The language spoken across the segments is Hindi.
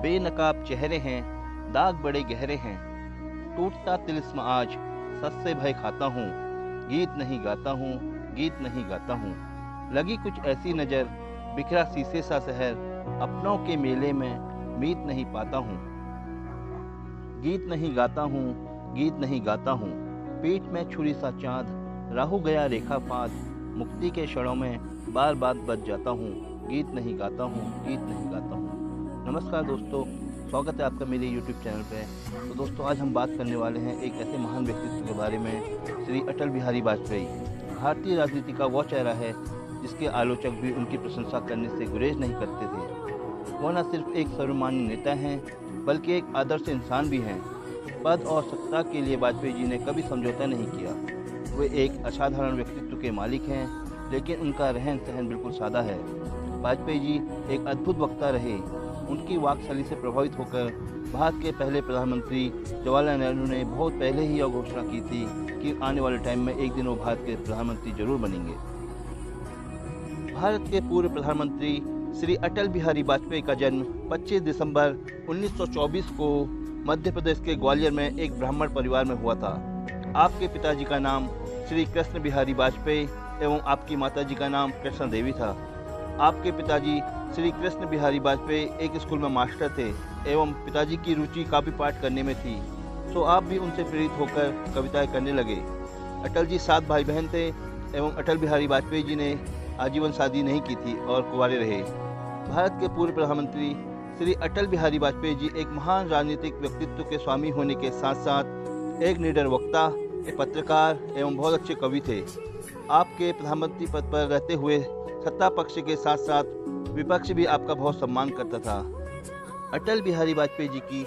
बेनकाब चेहरे हैं, दाग बड़े गहरे हैं। टूटता तिलिस्म आज, सच से भय खाता हूँ। गीत नहीं गाता हूँ, गीत नहीं गाता हूँ। लगी कुछ ऐसी नज़र, बिखरा शीशे सा शहर, अपनों के मेले में मीत नहीं पाता हूँ। गीत नहीं गाता हूँ, गीत नहीं गाता हूँ। पीठ में छुरी सा चाँद, राहु गया रेखा पात। मुक्ति के क्षणों में बार बार बच जाता हूँ। गीत नहीं गाता हूँ, गीत नहीं गाता हूँ। नमस्कार दोस्तों, स्वागत है आपका मेरे YouTube चैनल पे। तो दोस्तों, आज हम बात करने वाले हैं एक ऐसे महान व्यक्तित्व के बारे में, श्री अटल बिहारी वाजपेयी। भारतीय राजनीति का वो चेहरा है जिसके आलोचक भी उनकी प्रशंसा करने से गुरेज नहीं करते थे। वो न सिर्फ एक सर्वमान्य नेता हैं, बल्कि एक आदर्श इंसान भी हैं। पद और सत्ता के लिए वाजपेयी जी ने कभी समझौता नहीं किया। वे एक असाधारण व्यक्तित्व के मालिक हैं, लेकिन उनका रहन सहन बिल्कुल सादा है। वाजपेयी जी एक अद्भुत वक्ता रहे। उनकी वाकशैली से प्रभावित होकर भारत के पहले प्रधानमंत्री जवाहरलाल नेहरू ने बहुत पहले ही यह घोषणा की थी कि आने वाले टाइम में एक दिन वो भारत के प्रधानमंत्री जरूर बनेंगे। भारत के पूर्व प्रधानमंत्री श्री अटल बिहारी वाजपेयी का जन्म 25 दिसंबर 1924 को मध्य प्रदेश के ग्वालियर में एक ब्राह्मण परिवार में हुआ था। आपके पिताजी का नाम श्री कृष्ण बिहारी वाजपेयी एवं आपकी माताजी का नाम कृष्ण देवी था। आपके पिताजी श्री कृष्ण बिहारी वाजपेयी एक स्कूल में मास्टर थे एवं पिताजी की रुचि काव्य पाठ करने में थी, तो आप भी उनसे प्रेरित होकर कविताएं करने लगे। अटल जी 7 भाई बहन थे एवं अटल बिहारी वाजपेयी जी ने आजीवन शादी नहीं की थी और कुंवारे रहे। भारत के पूर्व प्रधानमंत्री श्री अटल बिहारी वाजपेयी जी एक महान राजनीतिक व्यक्तित्व के स्वामी होने के साथ साथ एक निडर वक्ता, एक पत्रकार एवं बहुत अच्छे कवि थे। आपके प्रधानमंत्री पद पर रहते हुए सत्ता पक्ष के साथ साथ विपक्ष भी आपका बहुत सम्मान करता था। अटल बिहारी वाजपेयी जी की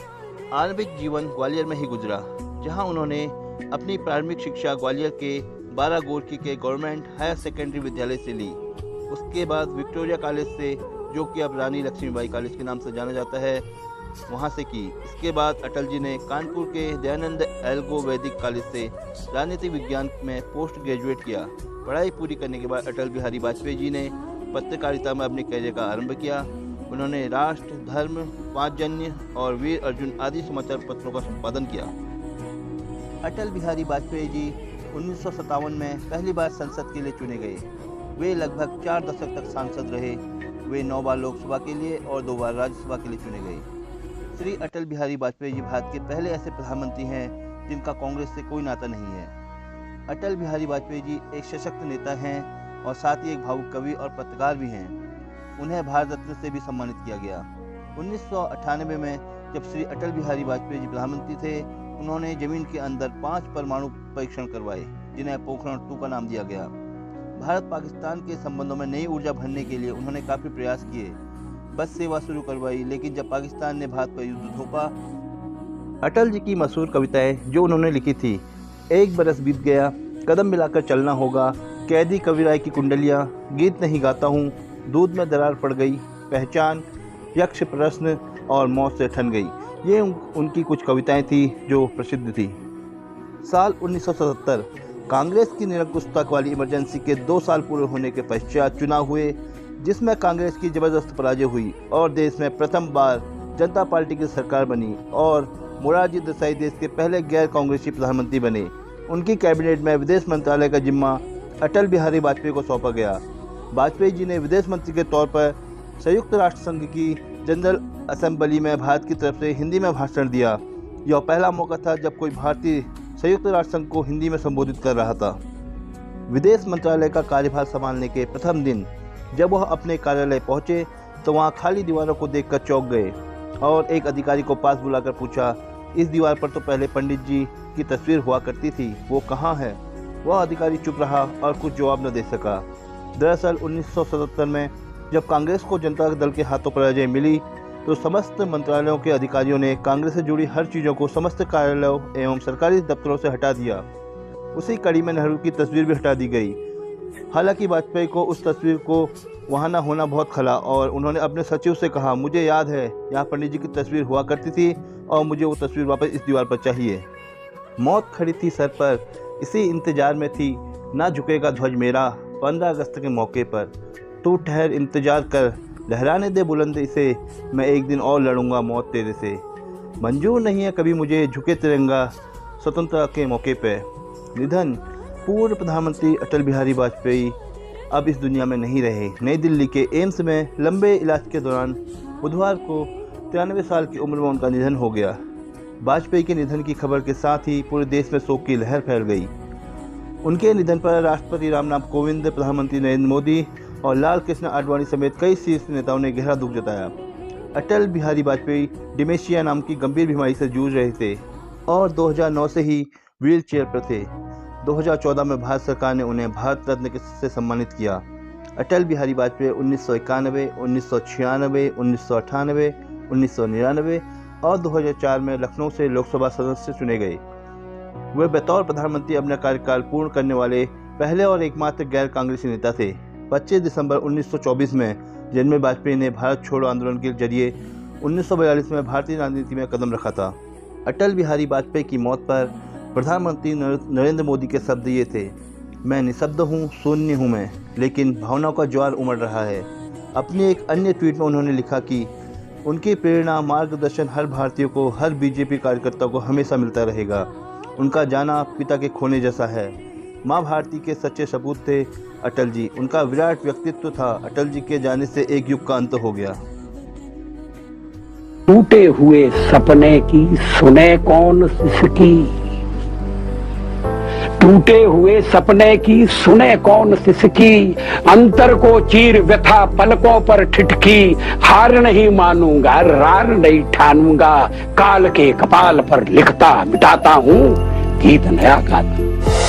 आरंभिक जीवन ग्वालियर में ही गुजरा, जहां उन्होंने अपनी प्रारंभिक शिक्षा ग्वालियर के 12 गोरखी के गवर्नमेंट हायर सेकेंडरी विद्यालय से ली। उसके बाद विक्टोरिया कॉलेज से, जो कि अब रानी लक्ष्मीबाई कॉलेज के नाम से जाना जाता है, वहां से की। इसके बाद अटल जी ने कानपुर के दयानंद एल्गो वैदिक कॉलेज से राजनीतिक विज्ञान में पोस्ट ग्रेजुएट किया। पढ़ाई पूरी करने के बाद अटल बिहारी वाजपेयी जी ने पत्रकारिता में अपने करियर का आरंभ किया। उन्होंने राष्ट्र, धर्म, पांचजन्य और वीर अर्जुन आदि समाचार पत्रों का संपादन किया। अटल बिहारी वाजपेयी जी 1957 में पहली बार संसद के लिए चुने गए। वे लगभग 4 दशक तक सांसद रहे। वे 9 बार लोकसभा के लिए और 2 बार राज्यसभा के लिए चुने गए। श्री अटल बिहारी वाजपेयी जी भारत के पहले ऐसे प्रधानमंत्री हैं जिनका कांग्रेस से कोई नाता नहीं है। अटल बिहारी वाजपेयी जी एक सशक्त नेता हैं और साथ ही एक भावुक कवि और पत्रकार भी हैं। उन्हें भारत रत्न से भी सम्मानित किया गया। 1998 में जब श्री अटल बिहारी वाजपेयी जी प्रधानमंत्री थे, उन्होंने जमीन के अंदर 5 परमाणु परीक्षण करवाए, जिन्हें पोखरण 2 का नाम दिया गया। भारत पाकिस्तान के संबंधों में नई ऊर्जा भरने के लिए उन्होंने काफ़ी प्रयास किए। बस सेवा शुरू करवाई, लेकिन जब पाकिस्तान ने भारत पर युद्ध थोपा, अटल जी की मशहूर कविताएं जो उन्होंने लिखी थी, एक बरस बीत गया, कदम मिलाकर चलना होगा, कैदी कविराय की कुंडलियाँ, गीत नहीं गाता हूँ, दूध में दरार पड़ गई, पहचान, यक्ष प्रश्न और मौत से ठन गई, ये उनकी कुछ कविताएं थी जो प्रसिद्ध थी। साल 1977 कांग्रेस की निरंकुशता वाली इमरजेंसी के 2 साल पूरे होने के पश्चात चुनाव हुए, जिसमें कांग्रेस की जबरदस्त पराजय हुई और देश में प्रथम बार जनता पार्टी की सरकार बनी और मोरारजी देसाई देश के पहले गैर कांग्रेसी प्रधानमंत्री बने। उनकी कैबिनेट में विदेश मंत्रालय का जिम्मा अटल बिहारी वाजपेयी को सौंपा गया। वाजपेयी जी ने विदेश मंत्री के तौर पर संयुक्त राष्ट्र संघ की जनरल असेंबली में भारत की तरफ से हिंदी में भाषण दिया। यह पहला मौका था जब कोई भारतीय संयुक्त राष्ट्र संघ को हिंदी में संबोधित कर रहा था। विदेश मंत्रालय का कार्यभार संभालने के प्रथम दिन जब वह अपने कार्यालय पहुंचे, तो वहां खाली दीवारों को देखकर चौंक गए और एक अधिकारी को पास बुलाकर पूछा, इस दीवार पर तो पहले पंडित जी की तस्वीर हुआ करती थी, वो कहाँ है? वह अधिकारी चुप रहा और कुछ जवाब न दे सका। दरअसल 1977 में जब कांग्रेस को जनता दल के हाथों पराजय मिली, तो समस्त मंत्रालयों के अधिकारियों ने कांग्रेस से जुड़ी हर चीज़ों को समस्त कार्यालयों एवं सरकारी दफ्तरों से हटा दिया। उसी कड़ी में नेहरू की तस्वीर भी हटा दी गई। हालांकि वाजपेयी को उस तस्वीर को वहाँ न होना बहुत खला और उन्होंने अपने सचिव से कहा, मुझे याद है यहाँ पंडित जी की तस्वीर हुआ करती थी और मुझे वो तस्वीर वापस इस दीवार पर चाहिए। मौत खड़ी थी सर पर, इसी इंतजार में थी, ना झुकेगा ध्वज मेरा 15 अगस्त के मौके पर। तू ठहर इंतजार कर, लहराने दे बुलंद इसे, मैं एक दिन और लड़ूंगा मौत तेरे से। मंजूर नहीं है कभी मुझे झुके तिरंगा स्वतंत्रता के मौके पे। निधन, पूर्व प्रधानमंत्री अटल बिहारी वाजपेयी अब इस दुनिया में नहीं रहे। नई दिल्ली के एम्स में लंबे इलाज के दौरान बुधवार को 93 साल की उम्र में उनका निधन हो गया। वाजपेयी के निधन की खबर के साथ ही पूरे देश में शोक की लहर फैल गई। उनके निधन पर राष्ट्रपति रामनाथ कोविंद, प्रधानमंत्री नरेंद्र मोदी और लाल कृष्ण आडवाणी समेत कई शीर्ष नेताओं ने गहरा दुख जताया। अटल बिहारी वाजपेयी डिमेंशिया नाम की गंभीर बीमारी से जूझ रहे थे और 2009 से ही व्हील चेयर पर थे। 2014 में भारत सरकार ने उन्हें भारत रत्न से सम्मानित किया। अटल बिहारी वाजपेयी 1991, 1996, 1998, 1999 और 2004 में लखनऊ से लोकसभा सदस्य चुने गए। वे बतौर प्रधानमंत्री अपना कार्यकाल पूर्ण करने वाले पहले और एकमात्र गैर कांग्रेसी नेता थे। 25 दिसंबर 1924 में जन्मे वाजपेयी ने भारत छोड़ो आंदोलन के जरिए 1942 में भारतीय राजनीति में कदम रखा था। अटल बिहारी वाजपेयी की मौत पर प्रधानमंत्री नरेंद्र मोदी के शब्द ये थे, मैं निशब्द हूँ, शून्य हूँ मैं, लेकिन भावनाओं का ज्वार उमड़ रहा है। अपनी एक अन्य ट्वीट में उन्होंने लिखा कि उनकी प्रेरणा, मार्गदर्शन हर भारतीय को, हर बीजेपी कार्यकर्ता को हमेशा मिलता रहेगा। उनका जाना पिता के खोने जैसा है। माँ भारती के सच्चे सपूत थे अटल जी। उनका विराट व्यक्तित्व था। अटल जी के जाने से एक युग का अंत हो गया। टूटे हुए सपने की सुने कौन सिसकी, टूटे हुए सपने की सुने कौन सिसकी, अंतर को चीर व्यथा पलकों पर ठिठकी, हार नहीं मानूंगा, रार नहीं ठानूंगा, काल के कपाल पर लिखता मिटाता हूँ, गीत नया गाता।